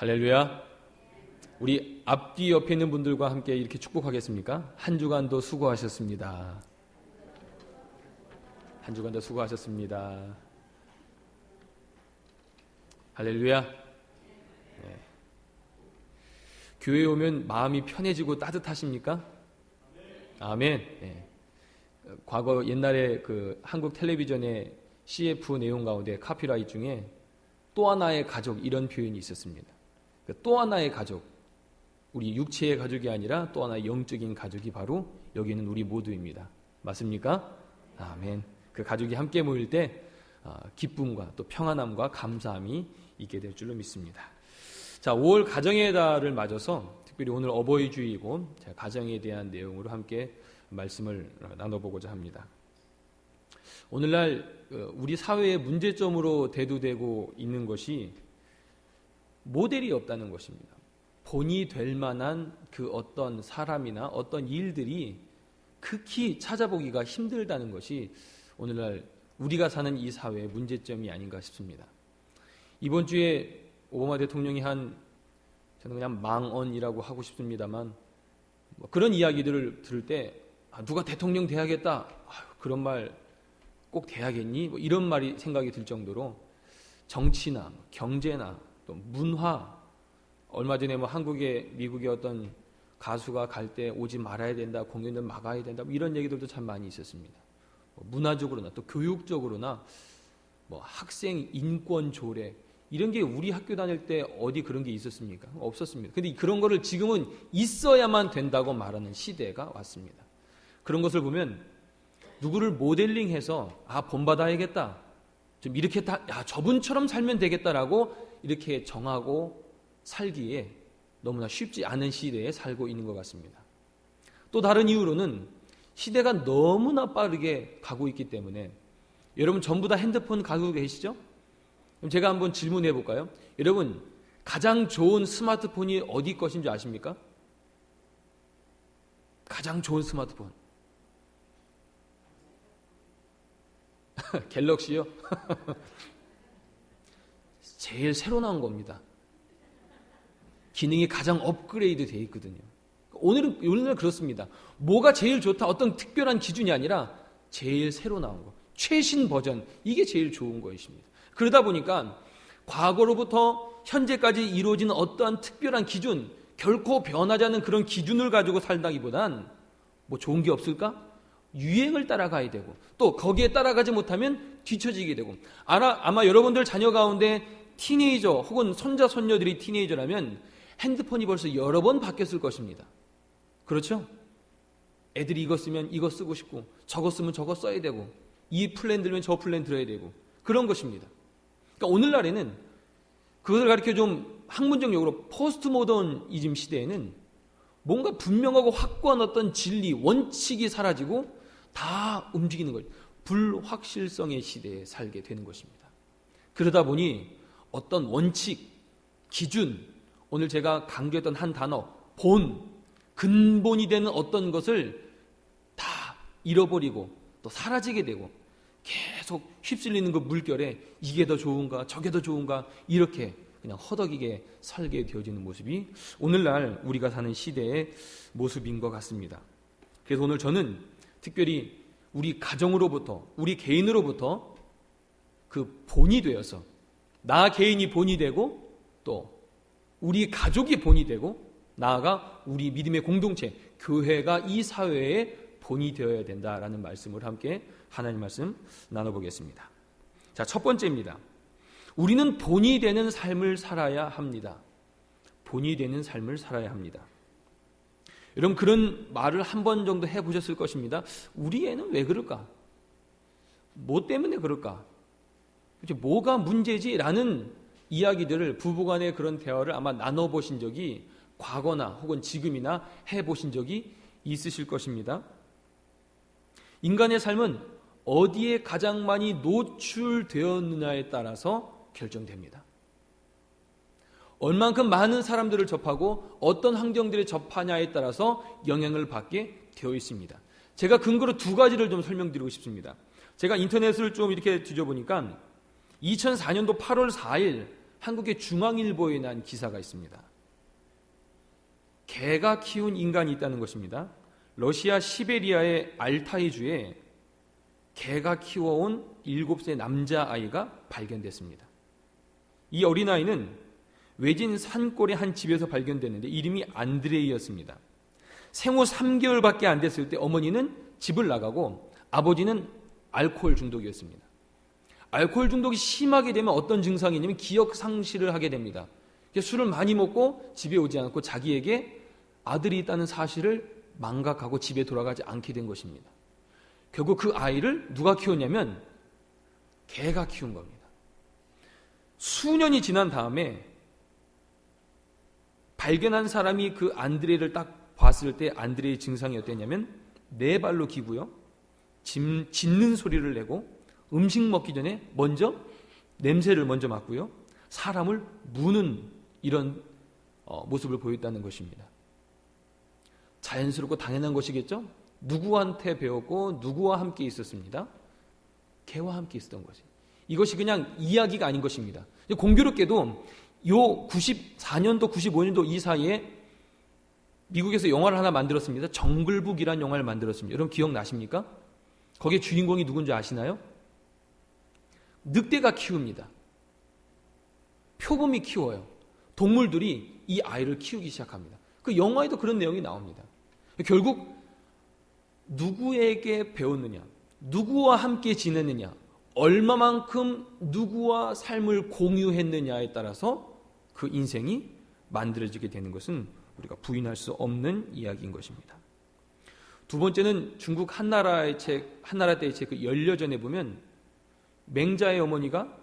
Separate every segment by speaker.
Speaker 1: 할렐루야. 우리 앞뒤 옆에 있는 분들과 함께 이렇게 축복하겠습니까? 한 주간도 수고하셨습니다. 한 주간도 수고하셨습니다. 할렐루야. 네. 교회에 오면 마음이 편해지고 따뜻하십니까? 아멘. 네. 과거 옛날에 그 한국 텔레비전의 CF 내용 가운데 카피라이트 중에 또 하나의 가족 이런 표현이 있었습니다. 또 하나의 가족, 우리 육체의 가족이 아니라 또 하나의 영적인 가족이 바로 여기 있는 우리 모두입니다. 맞습니까? 아멘. 그 가족이 함께 모일 때 기쁨과 또 평안함과 감사함이 있게 될 줄로 믿습니다. 자, 5월 가정의 달을 맞아서 특별히 오늘 어버이 주이고 가정에 대한 내용으로 함께 말씀을 나눠보고자 합니다. 오늘날 우리 사회의 문제점으로 대두되고 있는 것이 모델이 없다는 것입니다. 본이 될 만한 그 어떤 사람이나 어떤 일들이 극히 찾아보기가 힘들다는 것이 오늘날 우리가 사는 이 사회의 문제점이 아닌가 싶습니다. 이번 주에 오바마 대통령이 저는 그냥 망언이라고 하고 싶습니다만 그런 이야기들을 들을 때 누가 대통령 돼야겠다, 그런 말 꼭 돼야겠니? 이런 말이 생각이 들 정도로 정치나 경제나 또 문화, 얼마 전에 한국의 미국의 어떤 가수가 갈 때 오지 말아야 된다, 공연을 막아야 된다, 이런 얘기들도 참 많이 있었습니다. 문화적으로나 또 교육적으로나 학생 인권 조례, 이런 게 우리 학교 다닐 때 어디 그런 게 있었습니까? 없었습니다. 근데 그런 거를 지금은 있어야만 된다고 말하는 시대가 왔습니다. 그런 것을 보면 누구를 모델링해서 본받아야겠다, 좀 이렇게 저분처럼 살면 되겠다라고 이렇게 정하고 살기에 너무나 쉽지 않은 시대에 살고 있는 것 같습니다. 또 다른 이유로는 시대가 너무나 빠르게 가고 있기 때문에, 여러분 전부 다 핸드폰 가지고 계시죠? 그럼 제가 한번 질문해 볼까요? 여러분 가장 좋은 스마트폰이 어디 것인지 아십니까? 가장 좋은 스마트폰 갤럭시요? 제일 새로 나온 겁니다. 기능이 가장 업그레이드 되어 있거든요. 오늘은 그렇습니다. 뭐가 제일 좋다, 어떤 특별한 기준이 아니라 제일 새로 나온 거, 최신 버전, 이게 제일 좋은 것입니다. 그러다 보니까 과거로부터 현재까지 이루어지는 어떠한 특별한 기준, 결코 변하지 않는 그런 기준을 가지고 살다기보단 좋은 게 없을까? 유행을 따라가야 되고, 또 거기에 따라가지 못하면 뒤처지게 되고, 아마 여러분들 자녀 가운데 티네이저 혹은 손자 손녀들이 티네이저라면 핸드폰이 벌써 여러 번 바뀌었을 것입니다. 그렇죠? 애들이 이거 쓰면 이거 쓰고 싶고, 저거 쓰면 저거 써야 되고, 이 플랜 들면 저 플랜 들어야 되고, 그런 것입니다. 그러니까 오늘날에는 그것을 가리켜 좀 학문적 용어로 포스트 모더니즘 시대에는 뭔가 분명하고 확고한 어떤 진리, 원칙이 사라지고 다 움직이는 거죠. 불확실성의 시대에 살게 되는 것입니다. 그러다 보니 어떤 원칙, 기준, 오늘 제가 강조했던 한 단어, 본, 근본이 되는 어떤 것을 다 잃어버리고 또 사라지게 되고, 계속 휩쓸리는 그 물결에 이게 더 좋은가 저게 더 좋은가 이렇게 그냥 허덕이게 살게 되어지는 모습이 오늘날 우리가 사는 시대의 모습인 것 같습니다. 그래서 오늘 저는 특별히 우리 가정으로부터, 우리 개인으로부터 그 본이 되어서, 나 개인이 본이 되고 또 우리 가족이 본이 되고, 나아가 우리 믿음의 공동체, 교회가 이 사회의 본이 되어야 된다라는 말씀을 함께 하나님 말씀 나눠보겠습니다. 자, 첫 번째입니다. 우리는 본이 되는 삶을 살아야 합니다. 본이 되는 삶을 살아야 합니다. 여러분 그런 말을 한 번 정도 해보셨을 것입니다. 우리 애는 왜 그럴까? 뭐 때문에 그럴까? 뭐가 문제지? 라는 이야기들을, 부부간의 그런 대화를 아마 나눠보신 적이 과거나 혹은 지금이나 해보신 적이 있으실 것입니다. 인간의 삶은 어디에 가장 많이 노출되었느냐에 따라서 결정됩니다. 얼만큼 많은 사람들을 접하고 어떤 환경들에 접하냐에 따라서 영향을 받게 되어 있습니다. 제가 근거로 두 가지를 좀 설명드리고 싶습니다. 제가 인터넷을 좀 이렇게 뒤져보니까 2004년도 8월 4일 한국의 중앙일보에 난 기사가 있습니다. 개가 키운 인간이 있다는 것입니다. 러시아 시베리아의 알타이주에 개가 키워온 7세 남자아이가 발견됐습니다. 이 어린아이는 외진 산골의 한 집에서 발견됐는데 이름이 안드레이였습니다. 생후 3개월밖에 안 됐을 때 어머니는 집을 나가고 아버지는 알코올 중독이었습니다. 알코올 중독이 심하게 되면 어떤 증상이 있냐면 기억 상실을 하게 됩니다. 술을 많이 먹고 집에 오지 않고 자기에게 아들이 있다는 사실을 망각하고 집에 돌아가지 않게 된 것입니다. 결국 그 아이를 누가 키웠냐면 개가 키운 겁니다. 수년이 지난 다음에 발견한 사람이 그 안드레를 딱 봤을 때 안드레의 증상이 어땠냐면 네 발로 기고요, 짖는 소리를 내고 음식 먹기 전에 먼저 냄새를 먼저 맡고요, 사람을 무는 이런 모습을 보였다는 것입니다. 자연스럽고 당연한 것이겠죠? 누구한테 배웠고 누구와 함께 있었습니다? 개와 함께 있었던 것이. 이것이 그냥 이야기가 아닌 것입니다. 공교롭게도 요 94년도 95년도 이 사이에 미국에서 영화를 하나 만들었습니다. 정글북이라는 영화를 만들었습니다. 여러분 기억나십니까? 거기에 주인공이 누군지 아시나요? 늑대가 키웁니다. 표범이 키워요. 동물들이 이 아이를 키우기 시작합니다. 그 영화에도 그런 내용이 나옵니다. 결국 누구에게 배웠느냐, 누구와 함께 지내느냐, 얼마만큼 누구와 삶을 공유했느냐에 따라서 그 인생이 만들어지게 되는 것은 우리가 부인할 수 없는 이야기인 것입니다. 두 번째는 중국 한나라 때의 책 그 열려전에 보면 맹자의 어머니가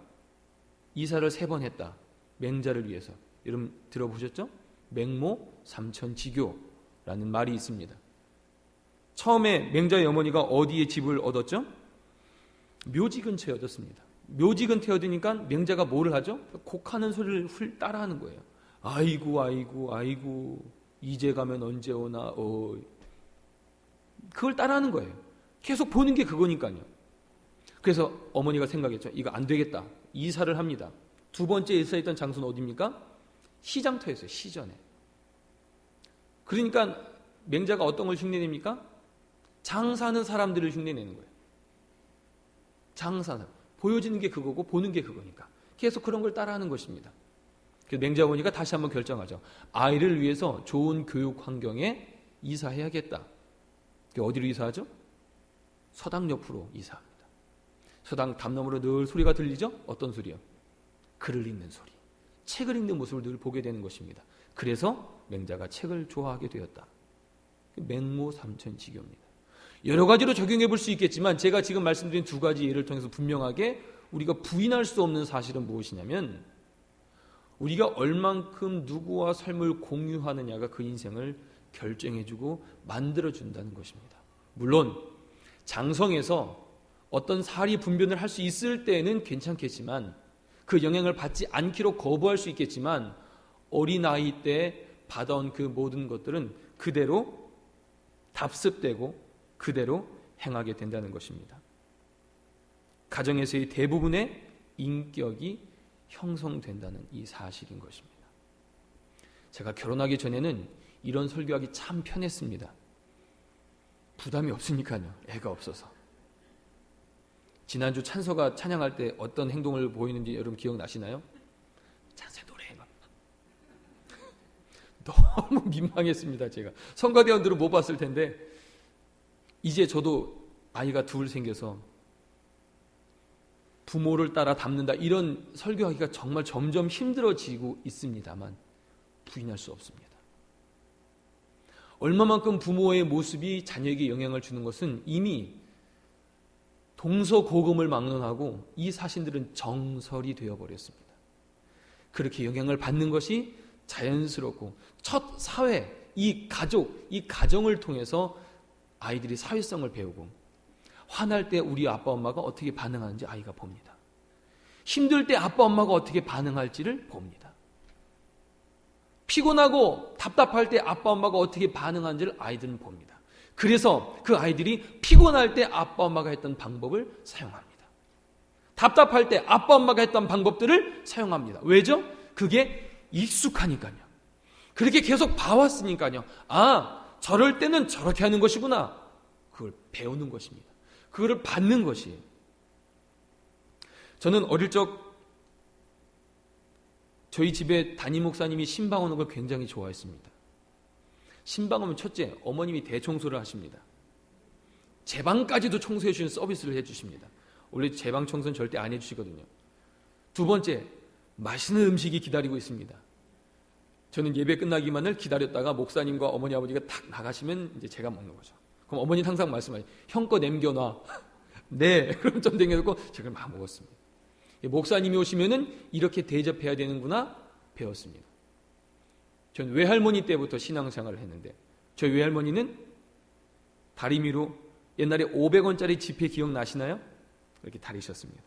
Speaker 1: 이사를 3번 했다. 맹자를 위해서. 여러분 들어보셨죠? 맹모 삼천지교라는 말이 있습니다. 처음에 맹자의 어머니가 어디에 집을 얻었죠? 묘지 근처에 얻었습니다. 묘지 근처에 얻으니까 맹자가 뭐를 하죠? 곡하는 소리를 훌 따라하는 거예요. 아이고 아이고 아이고 이제 가면 언제 오나 그걸 따라하는 거예요. 계속 보는 게 그거니까요. 그래서 어머니가 생각했죠. 이거 안 되겠다. 이사를 합니다. 두 번째 이사했던 장소는 어디입니까? 시장터였어요. 시전에. 그러니까 맹자가 어떤 걸 흉내냅니까? 장사하는 사람들을 흉내내는 거예요. 장사는 보여지는 게 그거고 보는 게 그거니까 계속 그런 걸 따라하는 것입니다. 그래서 맹자 어머니가 다시 한번 결정하죠. 아이를 위해서 좋은 교육 환경에 이사해야겠다. 어디로 이사하죠? 서당 옆으로 이사합니다. 서당 담 너머로 늘 소리가 들리죠? 어떤 소리요? 글을 읽는 소리, 책을 읽는 모습을 늘 보게 되는 것입니다. 그래서 맹자가 책을 좋아하게 되었다. 맹모 삼천지교입니다. 여러 가지로 적용해 볼 수 있겠지만 제가 지금 말씀드린 두 가지 예를 통해서 분명하게 우리가 부인할 수 없는 사실은 무엇이냐면 우리가 얼만큼 누구와 삶을 공유하느냐가 그 인생을 결정해주고 만들어준다는 것입니다. 물론 장성에서 어떤 사리 분별을 할 수 있을 때는 괜찮겠지만 그 영향을 받지 않기로 거부할 수 있겠지만 어린아이 때 받아온 그 모든 것들은 그대로 답습되고 그대로 행하게 된다는 것입니다. 가정에서의 대부분의 인격이 형성된다는 이 사실인 것입니다. 제가 결혼하기 전에는 이런 설교하기 참 편했습니다. 부담이 없으니까요. 애가 없어서. 지난주 찬서가 찬양할 때 어떤 행동을 보이는지 여러분 기억나시나요? 찬서 노래 막 너무 민망했습니다. 제가 성가대원들은 못 봤을 텐데 이제 저도 아이가 둘 생겨서 부모를 따라 닮는다 이런 설교하기가 정말 점점 힘들어지고 있습니다만 부인할 수 없습니다. 얼마만큼 부모의 모습이 자녀에게 영향을 주는 것은 이미 동서고금을 막론하고 이 사실들은 정설이 되어버렸습니다. 그렇게 영향을 받는 것이 자연스럽고 첫 사회, 이 가족, 이 가정을 통해서 아이들이 사회성을 배우고 화날 때 우리 아빠 엄마가 어떻게 반응하는지 아이가 봅니다. 힘들 때 아빠 엄마가 어떻게 반응할지를 봅니다. 피곤하고 답답할 때 아빠 엄마가 어떻게 반응하는지를 아이들은 봅니다. 그래서 그 아이들이 피곤할 때 아빠 엄마가 했던 방법을 사용합니다. 답답할 때 아빠 엄마가 했던 방법들을 사용합니다. 왜죠? 그게 익숙하니까요. 그렇게 계속 봐왔으니까요. 아, 저럴 때는 저렇게 하는 것이구나. 그걸 배우는 것입니다. 그거를 받는 것이에요. 저는 어릴 적 저희 집에 담임 목사님이 신방 오는 걸 굉장히 좋아했습니다. 신방 오면 첫째, 어머님이 대청소를 하십니다. 제 방까지도 청소해 주시는 서비스를 해 주십니다. 원래 제 방 청소는 절대 안 해주시거든요. 두 번째, 맛있는 음식이 기다리고 있습니다. 저는 예배 끝나기만을 기다렸다가 목사님과 어머니 아버지가 탁 나가시면 이제 제가 먹는 거죠. 그럼 어머니는 항상 말씀하세요. 형 거 남겨놔. 네, 그럼 좀 남겨놓고 제가 막 먹었습니다. 목사님이 오시면은 이렇게 대접해야 되는구나 배웠습니다. 전 외할머니 때부터 신앙생활을 했는데 저희 외할머니는 다리미로 옛날에 500원짜리 지폐 기억나시나요? 이렇게 다리셨습니다.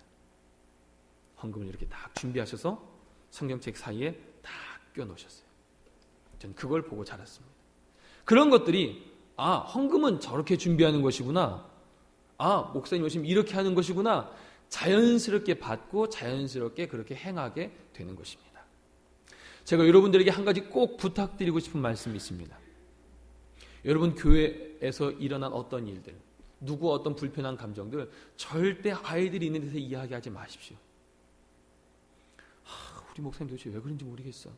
Speaker 1: 헌금을 이렇게 딱 준비하셔서 성경책 사이에 딱 껴놓으셨어요. 전 그걸 보고 자랐습니다. 그런 것들이 아, 헌금은 저렇게 준비하는 것이구나. 아, 목사님 오시면 이렇게 하는 것이구나. 자연스럽게 받고 자연스럽게 그렇게 행하게 되는 것입니다. 제가 여러분들에게 한 가지 꼭 부탁드리고 싶은 말씀이 있습니다. 여러분 교회에서 일어난 어떤 일들, 누구 어떤 불편한 감정들 절대 아이들이 있는 데서 이야기하지 마십시오. 우리 목사님 도대체 왜 그런지 모르겠어.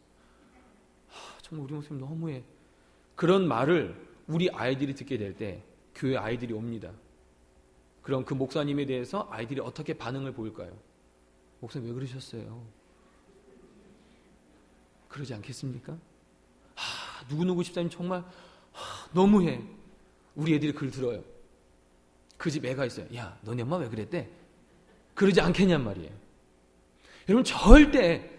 Speaker 1: 정말 우리 목사님 너무해. 그런 말을 우리 아이들이 듣게 될 때 교회 아이들이 옵니다. 그럼 그 목사님에 대해서 아이들이 어떻게 반응을 보일까요? 목사님 왜 그러셨어요? 그러지 않겠습니까? 누구누구 집사님 정말 너무해. 우리 애들이 그걸 들어요. 그 집 애가 있어요. 야, 너네 엄마 왜 그랬대? 그러지 않겠냔 말이에요. 여러분 절대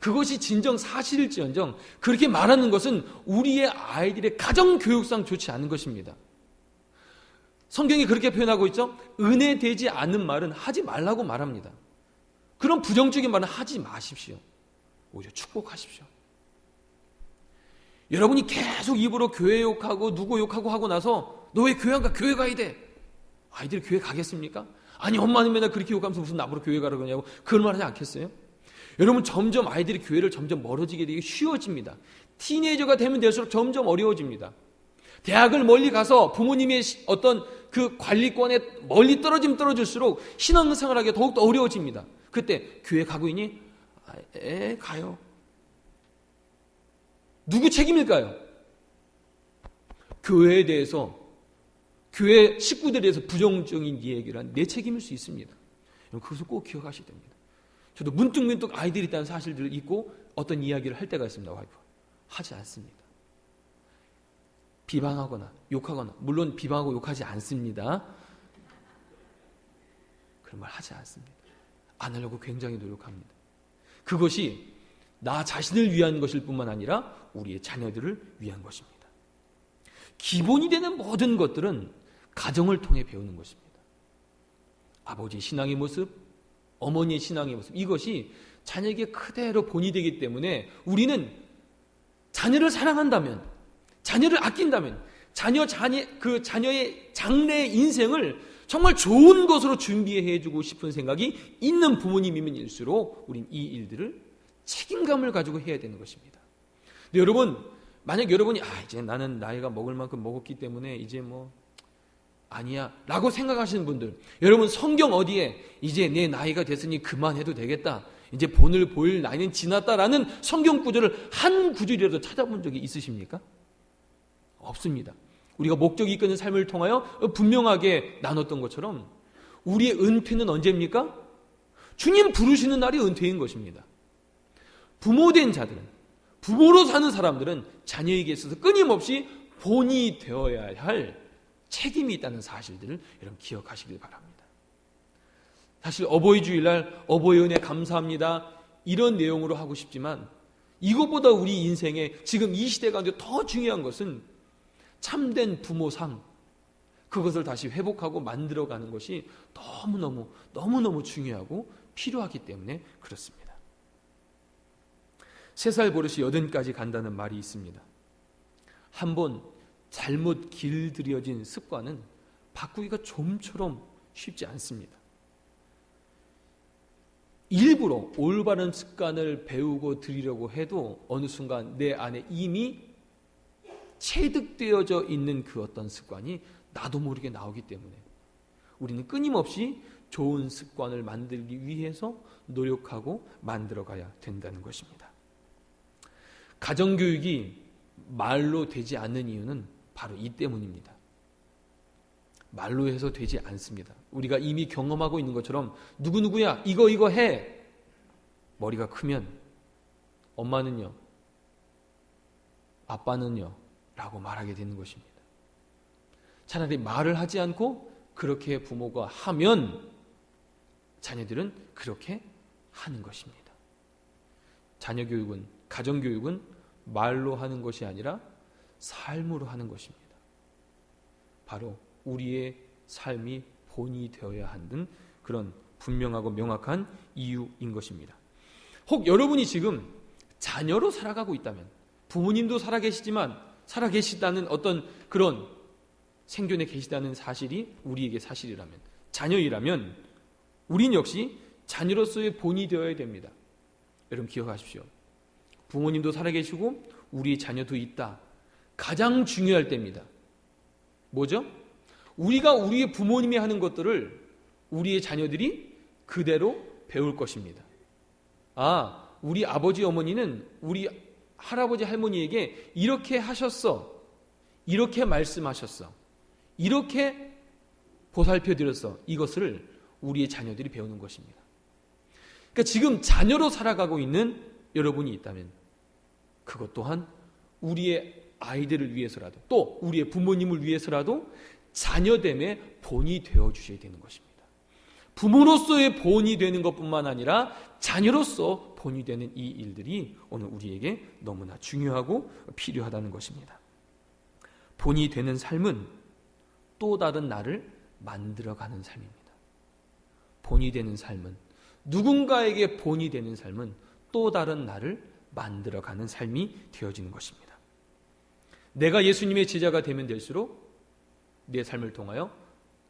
Speaker 1: 그것이 진정 사실일지언정 그렇게 말하는 것은 우리의 아이들의 가정 교육상 좋지 않은 것입니다. 성경이 그렇게 표현하고 있죠. 은혜 되지 않는 말은 하지 말라고 말합니다. 그런 부정적인 말은 하지 마십시오. 오히려 축복하십시오. 여러분이 계속 입으로 교회 욕하고 누구 욕하고 하고 나서 너 왜 교회 안 가? 교회 가야 돼. 아이들이 교회 가겠습니까? 아니 엄마는 맨날 그렇게 욕하면서 무슨 나보러 교회 가라고 하냐고 그런 말 하지 않겠어요? 여러분 점점 아이들이 교회를 점점 멀어지게 되기 쉬워집니다. 티네이저가 되면 될수록 점점 어려워집니다. 대학을 멀리 가서 부모님의 어떤 그 관리권에 멀리 떨어지면 떨어질수록 신앙생활하기가 더욱더 어려워집니다. 그때 교회 가고 있니? 가요. 누구 책임일까요? 교회에 대해서 교회 식구들에 대해서 부정적인 이야기를 한 내 책임일 수 있습니다. 여러분 그것을 꼭 기억하셔야 됩니다. 저도 문득문득 아이들이 있다는 사실들을 잊고 어떤 이야기를 할 때가 있습니다. 와이프 하지 않습니다. 비방하거나 욕하거나 물론 비방하고 욕하지 않습니다. 그런 말 하지 않습니다. 안 하려고 굉장히 노력합니다. 그것이 나 자신을 위한 것일 뿐만 아니라 우리의 자녀들을 위한 것입니다. 기본이 되는 모든 것들은 가정을 통해 배우는 것입니다. 아버지의 신앙의 모습, 어머니의 신앙의 모습 이것이 자녀에게 그대로 본이 되기 때문에 우리는 자녀를 사랑한다면 자녀를 아낀다면 자녀의 장래 인생을 정말 좋은 것으로 준비해주고 싶은 생각이 있는 부모님이면일수록 우린 이 일들을 책임감을 가지고 해야 되는 것입니다. 근데 여러분 만약 여러분이 이제 나는 나이가 먹을 만큼 먹었기 때문에 이제 뭐 아니야 라고 생각하시는 분들 여러분 성경 어디에 이제 내 나이가 됐으니 그만해도 되겠다 이제 본을 보일 나이는 지났다라는 성경 구절을 한 구절이라도 찾아본 적이 있으십니까? 없습니다. 우리가 목적이 이끄는 삶을 통하여 분명하게 나눴던 것처럼 우리의 은퇴는 언제입니까? 주님 부르시는 날이 은퇴인 것입니다. 부모된 자들은 부모로 사는 사람들은 자녀에게 있어서 끊임없이 본이 되어야 할 책임이 있다는 사실들을 여러분 기억하시길 바랍니다. 사실 어버이 주일날 어버이 은혜 감사합니다 이런 내용으로 하고 싶지만 이것보다 우리 인생에 지금 이 시대 가운데 더 중요한 것은 참된 부모 삶 그것을 다시 회복하고 만들어가는 것이 너무너무 중요하고 필요하기 때문에 그렇습니다. 3살 버릇이 80까지 간다는 말이 있습니다. 한번 잘못 길들여진 습관은 바꾸기가 좀처럼 쉽지 않습니다. 일부러 올바른 습관을 배우고 들이려고 해도 어느 순간 내 안에 이미 체득되어져 있는 그 어떤 습관이 나도 모르게 나오기 때문에 우리는 끊임없이 좋은 습관을 만들기 위해서 노력하고 만들어가야 된다는 것입니다. 가정교육이 말로 되지 않는 이유는 바로 이 때문입니다. 말로 해서 되지 않습니다. 우리가 이미 경험하고 있는 것처럼 누구누구야 이거 해. 머리가 크면 엄마는요, 아빠는요 라고 말하게 되는 것입니다. 차라리 말을 하지 않고 그렇게 부모가 하면 자녀들은 그렇게 하는 것입니다. 자녀 교육은, 가정 교육은 말로 하는 것이 아니라 삶으로 하는 것입니다. 바로 우리의 삶이 본이 되어야 하는 그런 분명하고 명확한 이유인 것입니다. 혹 여러분이 지금 자녀로 살아가고 있다면, 부모님도 살아계시다는 어떤 그런 생존에 계시다는 사실이 우리에게 사실이라면, 자녀이라면 우린 역시 자녀로서의 본이 되어야 됩니다. 여러분 기억하십시오. 부모님도 살아계시고 우리의 자녀도 있다. 가장 중요할 때입니다. 뭐죠? 우리가 우리의 부모님이 하는 것들을 우리의 자녀들이 그대로 배울 것입니다. 아, 우리 아버지 어머니는 우리 할아버지 할머니에게 이렇게 하셨어, 이렇게 말씀하셨어, 이렇게 보살펴 드렸어. 이것을 우리의 자녀들이 배우는 것입니다. 그러니까 지금 자녀로 살아가고 있는 여러분이 있다면 그것 또한 우리의 아이들을 위해서라도, 또 우리의 부모님을 위해서라도 자녀됨의 본이 되어 주셔야 되는 것입니다. 부모로서의 본이 되는 것뿐만 아니라 자녀로서 본이 되는 이 일들이 오늘 우리에게 너무나 중요하고 필요하다는 것입니다. 본이 되는 삶은 또 다른 나를 만들어가는 삶입니다. 본이 되는 삶은, 누군가에게 본이 되는 삶은 또 다른 나를 만들어가는 삶이 되어지는 것입니다. 내가 예수님의 제자가 되면 될수록 내 삶을 통하여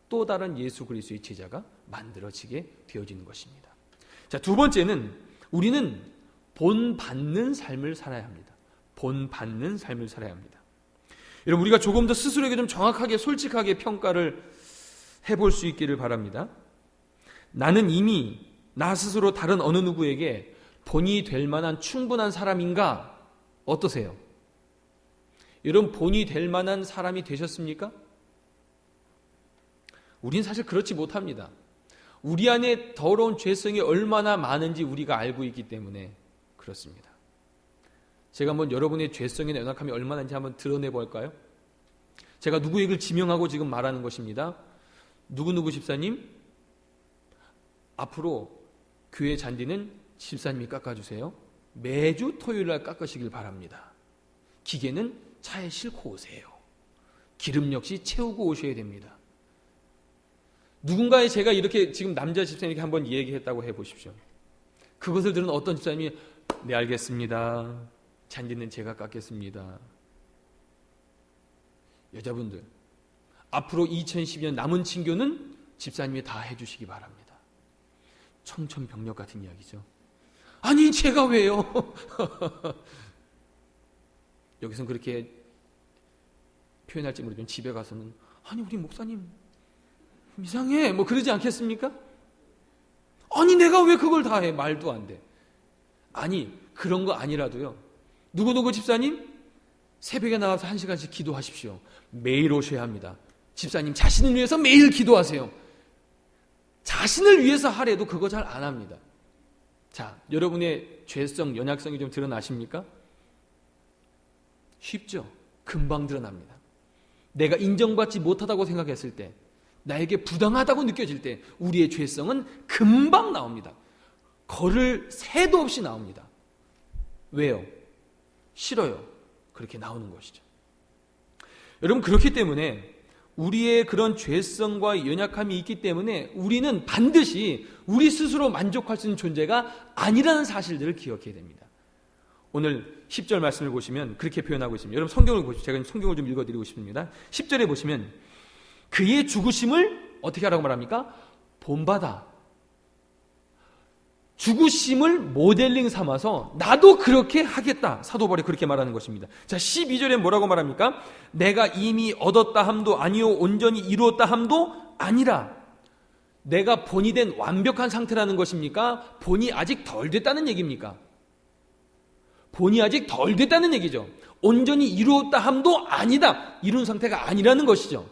Speaker 1: 또 다른 예수 그리스도의 제자가 만들어지게 되어지는 것입니다. 자, 두 번째는 우리는 본받는 삶을 살아야 합니다. 본받는 삶을 살아야 합니다. 여러분, 우리가 조금 더 스스로에게 좀 정확하게 솔직하게 평가를 해볼 수 있기를 바랍니다. 나는 이미 나 스스로 다른 어느 누구에게 본이 될 만한 충분한 사람인가? 어떠세요? 여러분, 본이 될 만한 사람이 되셨습니까? 우린 사실 그렇지 못합니다. 우리 안에 더러운 죄성이 얼마나 많은지 우리가 알고 있기 때문에 그렇습니다. 제가 한번 여러분의 죄성이나 연약함이 얼마나인지 한번 드러내 볼까요? 제가 누구에게 지명하고 지금 말하는 것입니다. 누구누구 집사님, 앞으로 교회 잔디는 집사님이 깎아주세요. 매주 토요일날 깎으시길 바랍니다. 기계는 차에 싣고 오세요. 기름 역시 채우고 오셔야 됩니다. 누군가의 제가 이렇게 지금 남자 집사님에게 한번 얘기했다고 해보십시오. 그것을 들은 어떤 집사님이 네 알겠습니다. 잔디는 제가 깎겠습니다. 여자분들, 앞으로 2012년 남은 친교는 집사님이 다 해주시기 바랍니다. 청천벽력 같은 이야기죠. 아니 제가 왜요? 여기서는 그렇게 표현할지 모르지만 집에 가서는 아니 우리 목사님 이상해 뭐 그러지 않겠습니까? 아니 내가 왜 그걸 다 해? 말도 안 돼. 아니 그런 거 아니라도요, 누구누구 집사님 새벽에 나와서 1시간씩 기도하십시오. 매일 오셔야 합니다. 집사님 자신을 위해서 매일 기도하세요. 자신을 위해서 하래도 그거 잘 안 합니다. 자, 여러분의 죄성, 연약성이 좀 드러나십니까? 쉽죠? 금방 드러납니다. 내가 인정받지 못하다고 생각했을 때, 나에게 부당하다고 느껴질 때 우리의 죄성은 금방 나옵니다. 걸을 새도 없이 나옵니다. 왜요? 싫어요. 그렇게 나오는 것이죠. 여러분, 그렇기 때문에 우리의 그런 죄성과 연약함이 있기 때문에 우리는 반드시 우리 스스로 만족할 수 있는 존재가 아니라는 사실들을 기억해야 됩니다. 오늘 10절 말씀을 보시면 그렇게 표현하고 있습니다. 여러분 성경을 보시죠. 제가 성경을 좀 읽어드리고 싶습니다. 10절에 보시면 그의 죽으심을 어떻게 하라고 말합니까? 본받아. 죽으심을 모델링 삼아서 나도 그렇게 하겠다. 사도 바울이 그렇게 말하는 것입니다. 자, 12절에 뭐라고 말합니까? 내가 이미 얻었다 함도 아니요 온전히 이루었다 함도 아니라. 내가 본이 된 완벽한 상태라는 것입니까? 본이 아직 덜 됐다는 얘기입니까? 본이 아직 덜 됐다는 얘기죠. 온전히 이루었다 함도 아니다. 이룬 상태가 아니라는 것이죠.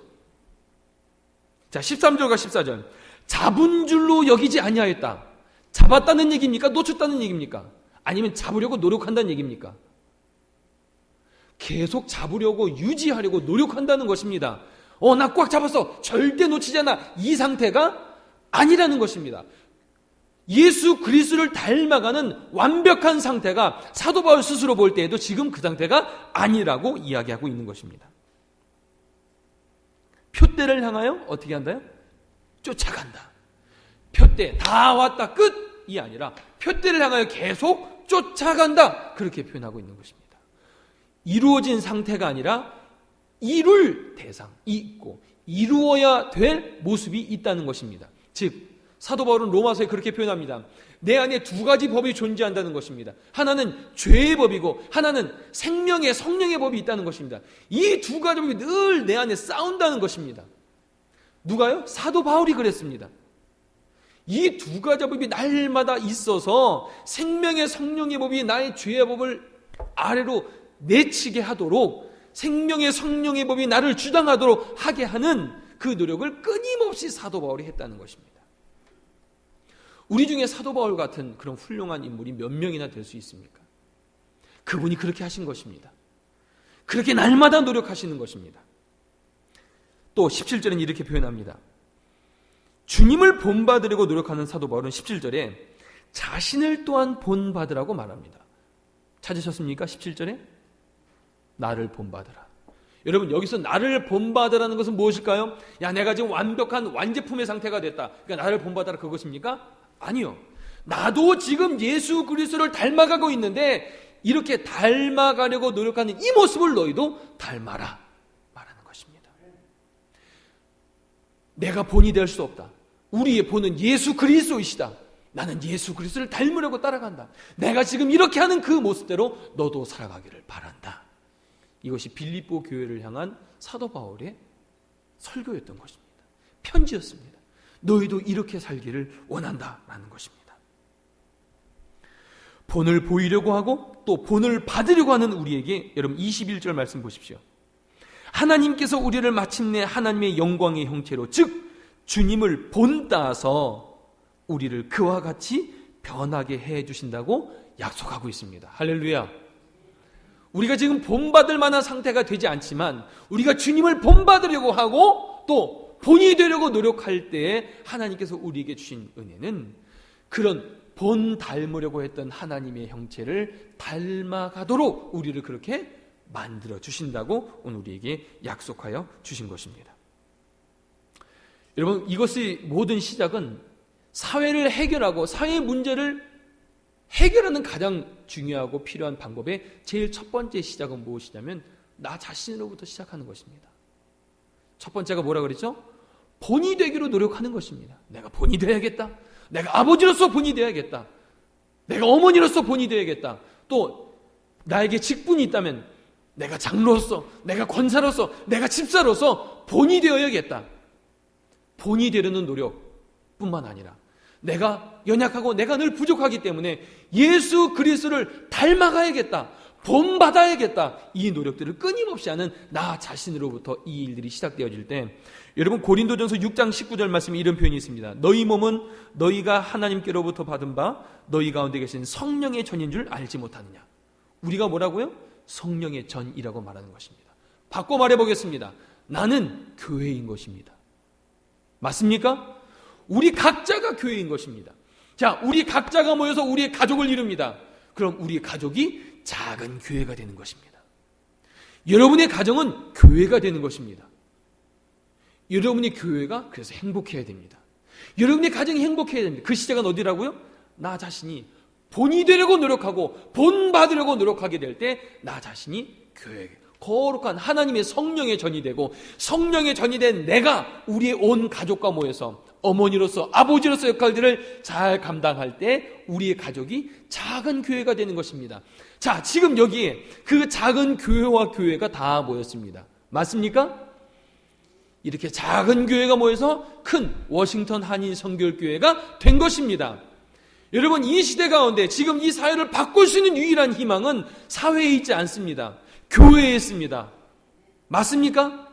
Speaker 1: 자, 13절과 14절. 잡은 줄로 여기지 아니하였다. 잡았다는 얘기입니까? 놓쳤다는 얘기입니까? 아니면 잡으려고 노력한다는 얘기입니까? 계속 잡으려고 유지하려고 노력한다는 것입니다. 나 꽉 잡았어. 절대 놓치지 않아. 이 상태가 아니라는 것입니다. 예수 그리스도를 닮아가는 완벽한 상태가 사도 바울 스스로 볼 때에도 지금 그 상태가 아니라고 이야기하고 있는 것입니다. 표대를 향하여 어떻게 한다요? 쫓아간다. 표대 다 왔다 끝이 아니라 표대를 향하여 계속 쫓아간다. 그렇게 표현하고 있는 것입니다. 이루어진 상태가 아니라 이룰 대상이 있고 이루어야 될 모습이 있다는 것입니다. 즉 사도 바울은 로마서에 그렇게 표현합니다. 내 안에 두 가지 법이 존재한다는 것입니다. 하나는 죄의 법이고 하나는 생명의 성령의 법이 있다는 것입니다. 이 두 가지 법이 늘 내 안에 싸운다는 것입니다. 누가요? 사도 바울이 그랬습니다. 이 두 가지 법이 날마다 있어서 생명의 성령의 법이 나의 죄의 법을 아래로 내치게 하도록 생명의 성령의 법이 나를 주장하도록 하게 하는 그 노력을 끊임없이 사도 바울이 했다는 것입니다. 우리 중에 사도 바울 같은 그런 훌륭한 인물이 몇 명이나 될 수 있습니까? 그분이 그렇게 하신 것입니다. 그렇게 날마다 노력하시는 것입니다. 또 17절은 이렇게 표현합니다. 주님을 본받으려고 노력하는 사도 바울은 17절에 자신을 또한 본받으라고 말합니다. 찾으셨습니까? 17절에 나를 본받으라. 여러분 여기서 나를 본받으라는 것은 무엇일까요? 야, 내가 지금 완벽한 완제품의 상태가 됐다. 그러니까 나를 본받으라 그것입니까? 아니요. 나도 지금 예수 그리스도를 닮아가고 있는데 이렇게 닮아가려고 노력하는 이 모습을 너희도 닮아라 말하는 것입니다. 내가 본이 될 수 없다. 우리의 본은 예수 그리스도이시다. 나는 예수 그리스도를 닮으려고 따라간다. 내가 지금 이렇게 하는 그 모습대로 너도 살아가기를 바란다. 이것이 빌립보 교회를 향한 사도 바울의 설교였던 것입니다. 편지였습니다. 너희도 이렇게 살기를 원한다라는 것입니다. 본을 보이려고 하고 또 본을 받으려고 하는 우리에게 여러분 21절 말씀 보십시오. 하나님께서 우리를 마침내 하나님의 영광의 형체로 즉 주님을 본따서 우리를 그와 같이 변하게 해주신다고 약속하고 있습니다. 할렐루야. 우리가 지금 본받을 만한 상태가 되지 않지만 우리가 주님을 본받으려고 하고 또 본이 되려고 노력할 때에 하나님께서 우리에게 주신 은혜는 그런 본 닮으려고 했던 하나님의 형체를 닮아가도록 우리를 그렇게 만들어 주신다고 오늘 우리에게 약속하여 주신 것입니다. 여러분 이것의 모든 시작은 사회를 해결하고 사회 문제를 해결하는 가장 중요하고 필요한 방법의 제일 첫 번째 시작은 무엇이냐면 나 자신으로부터 시작하는 것입니다. 첫 번째가 뭐라 그랬죠? 본이 되기로 노력하는 것입니다. 내가 본이 되어야겠다. 내가 아버지로서 본이 되어야겠다. 내가 어머니로서 본이 되어야겠다. 또 나에게 직분이 있다면 내가 장로로서, 내가 권사로서, 내가 집사로서 본이 되어야겠다. 본이 되려는 노력뿐만 아니라 내가 연약하고 내가 늘 부족하기 때문에 예수 그리스도를 닮아가야겠다. 본받아야겠다. 이 노력들을 끊임없이 하는 나 자신으로부터 이 일들이 시작되어질 때 여러분 고린도전서 6장 19절 말씀에 이런 표현이 있습니다. 너희 몸은 너희가 하나님께로부터 받은 바 너희 가운데 계신 성령의 전인 줄 알지 못하느냐. 우리가 뭐라고요? 성령의 전이라고 말하는 것입니다. 바꿔 말해보겠습니다. 나는 교회인 것입니다. 맞습니까? 우리 각자가 교회인 것입니다. 자, 우리 각자가 모여서 우리의 가족을 이룹니다. 그럼 우리의 가족이 작은 교회가 되는 것입니다. 여러분의 가정은 교회가 되는 것입니다. 여러분의 교회가 그래서 행복해야 됩니다. 여러분의 가정이 행복해야 됩니다. 그 시작은 어디라고요? 나 자신이 본이 되려고 노력하고 본 받으려고 노력하게 될 때 나 자신이 교회 거룩한 하나님의 성령의 전이 되고 성령의 전이 된 내가 우리의 온 가족과 모여서 어머니로서 아버지로서 역할들을 잘 감당할 때 우리의 가족이 작은 교회가 되는 것입니다. 자, 지금 여기에 그 작은 교회와 교회가 다 모였습니다. 맞습니까? 이렇게 작은 교회가 모여서 큰 워싱턴 한인 선교교회가 된 것입니다. 여러분, 이 시대 가운데 지금 이 사회를 바꿀 수 있는 유일한 희망은 사회에 있지 않습니다. 교회에 있습니다. 맞습니까?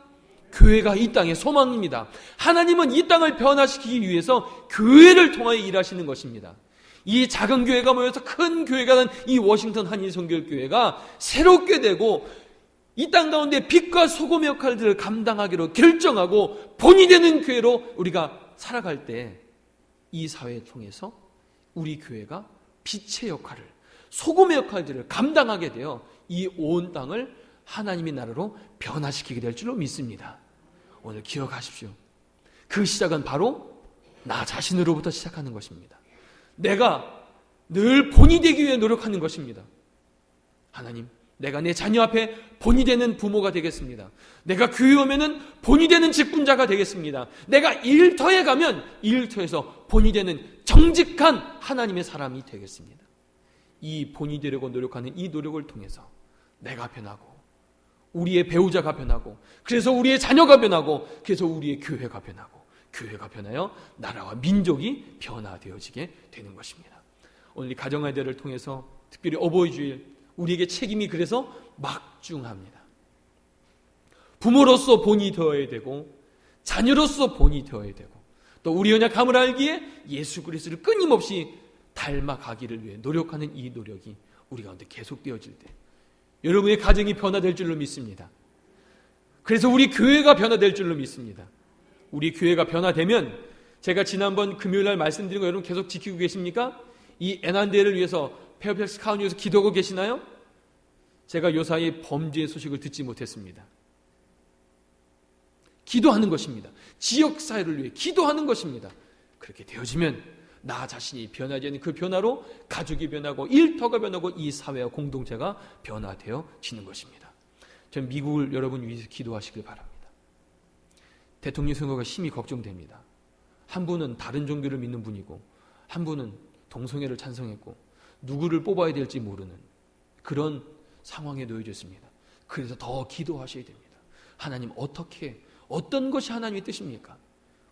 Speaker 1: 교회가 이 땅의 소망입니다. 하나님은 이 땅을 변화시키기 위해서 교회를 통하여 일하시는 것입니다. 이 작은 교회가 모여서 큰 교회가 된 이 워싱턴 한인 선교교회가 새롭게 되고 이 땅 가운데 빛과 소금의 역할들을 감당하기로 결정하고 본이 되는 교회로 우리가 살아갈 때 이 사회를 통해서 우리 교회가 빛의 역할을, 소금의 역할들을 감당하게 되어 이 온 땅을 하나님의 나라로 변화시키게 될 줄로 믿습니다. 오늘 기억하십시오. 그 시작은 바로 나 자신으로부터 시작하는 것입니다. 내가 늘 본이 되기 위해 노력하는 것입니다. 하나님, 내가 내 자녀 앞에 본이 되는 부모가 되겠습니다. 내가 교회 오면은 본이 되는 직분자가 되겠습니다. 내가 일터에 가면 일터에서 본이 되는 정직한 하나님의 사람이 되겠습니다. 이 본이 되려고 노력하는 이 노력을 통해서 내가 변하고 우리의 배우자가 변하고 그래서 우리의 자녀가 변하고 그래서 우리의 교회가 변하고 교회가 변하여 나라와 민족이 변화되어지게 되는 것입니다. 오늘 이 가정아이들을 통해서 특별히 어버이주일 우리에게 책임이 그래서 막중합니다. 부모로서 본이 되어야 되고 자녀로서 본이 되어야 되고 또 우리 언약함을 알기에 예수 그리스도를 끊임없이 닮아가기를 위해 노력하는 이 노력이 우리 가운데 계속되어질 때 여러분의 가정이 변화될 줄로 믿습니다. 그래서 우리 교회가 변화될 줄로 믿습니다. 우리 교회가 변화되면 제가 지난번 금요일날 말씀드린 거 여러분 계속 지키고 계십니까? 이 애난데를 위해서 페어팩스 카운티에서 기도하고 계시나요? 제가 요사이 범죄의 소식을 듣지 못했습니다. 기도하는 것입니다. 지역사회를 위해 기도하는 것입니다. 그렇게 되어지면 나 자신이 변하지 않는 그 변화로 가족이 변하고 일터가 변하고 이 사회와 공동체가 변화되어지는 것입니다. 저는 미국을 여러분 위해서 기도하시길 바랍니다. 대통령 선거가 심히 걱정됩니다. 한 분은 다른 종교를 믿는 분이고 한 분은 동성애를 찬성했고 누구를 뽑아야 될지 모르는 그런 상황에 놓여졌습니다. 그래서 더 기도하셔야 됩니다. 하나님 어떤 것이 하나님의 뜻입니까?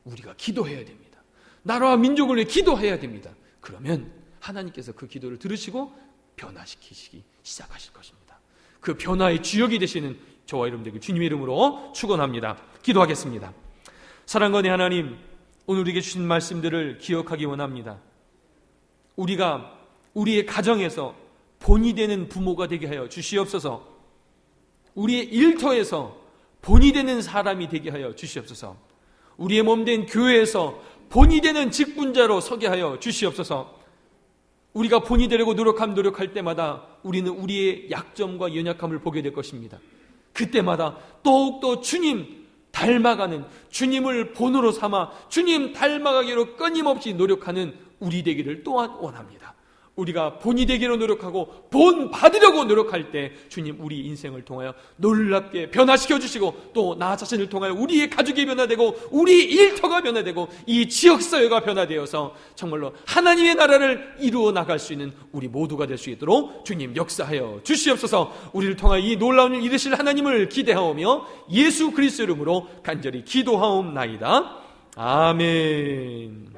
Speaker 1: 우리가 기도해야 됩니다. 나라와 민족을 위해 기도해야 됩니다. 그러면 하나님께서 그 기도를 들으시고 변화시키시기 시작하실 것입니다. 그 변화의 주역이 되시는 저와 여러분 되길 주님의 이름으로 축원합니다. 기도하겠습니다. 사랑과 은혜 하나님, 오늘 우리에게 주신 말씀들을 기억하기 원합니다. 우리가 우리의 가정에서 본이 되는 부모가 되게 하여 주시옵소서. 우리의 일터에서 본이 되는 사람이 되게 하여 주시옵소서. 우리의 몸된 교회에서 본이 되는 직분자로 서게 하여 주시옵소서. 우리가 본이 되려고 노력할 때마다 우리는 우리의 약점과 연약함을 보게 될 것입니다. 그때마다 더욱더 주님 닮아가는, 주님을 본으로 삼아 주님 닮아가기로 끊임없이 노력하는 우리 되기를 또한 원합니다. 우리가 본이 되기로 노력하고 본 받으려고 노력할 때 주님 우리 인생을 통하여 놀랍게 변화시켜 주시고 또 나 자신을 통하여 우리의 가족이 변화되고 우리 일터가 변화되고 이 지역사회가 변화되어서 정말로 하나님의 나라를 이루어 나갈 수 있는 우리 모두가 될 수 있도록 주님 역사하여 주시옵소서. 우리를 통하여 이 놀라운 일 이루실 하나님을 기대하오며 예수 그리스도 이름으로 간절히 기도하옵나이다. 아멘.